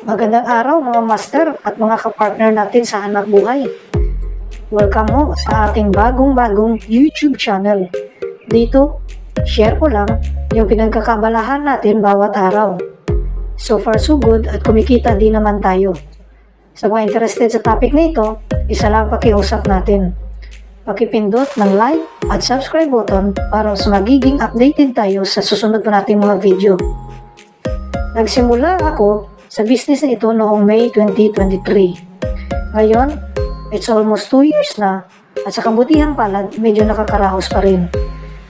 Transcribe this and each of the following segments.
Magandang araw mga master at mga kapartner natin sa hanap buhay. Welcome mo sa ating bagong YouTube channel. Dito, share ko lang yung pinagkakabalahan natin bawat araw. So far so good at kumikita din naman tayo. Sa mga interested sa topic na ito, isa lang pakiusap natin. Pakipindot ng like at subscribe button para mas magiging updated tayo sa susunod pa nating mga video. Nagsimula ako sa business na ito noong May 2023. Ngayon, it's almost 2 years na at sa kabutihang palad, medyo nakakarahos pa rin.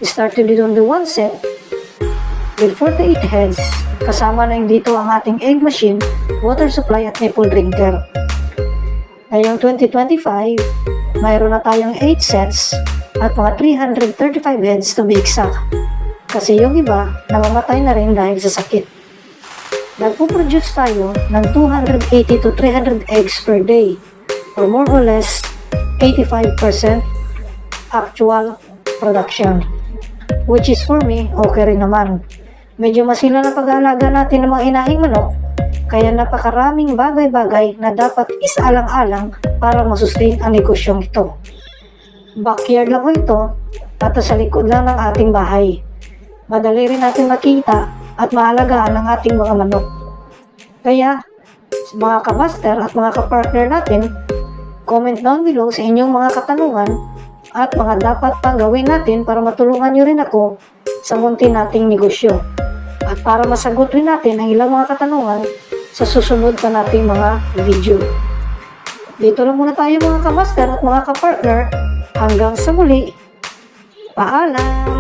Started with only one set with 48 heads, kasama na dito ang ating egg machine, water supply at nipple drinker. Ngayong 2025, mayroon na tayong 8 sets at mga 335 heads to be exact. Kasi yung iba, namamatay na rin dahil sa sakit. Nagpo-produce tayo ng 280 to 300 eggs per day or more or less 85% actual production, which is for me okay rin naman. Medyo masila na pag-aalaga natin ng mga inahing manok, kaya napakaraming bagay-bagay na dapat isaalang-alang para masustain ang negosyong ito. Backyard lang ko ito at sa likod lang ng ating bahay. Madali rin natin makita at maalagaan ang ating mga manok. Kaya, sa mga kamaster at mga kapartner natin, comment down below sa inyong mga katanungan at mga dapat pang gawin natin para matulungan nyo rin ako sa munti nating negosyo. At para masagot rin natin ang ilang mga katanungan sa susunod pa nating mga video. Dito lang muna tayo mga kamaster at mga kapartner. Hanggang sa muli. Paalam!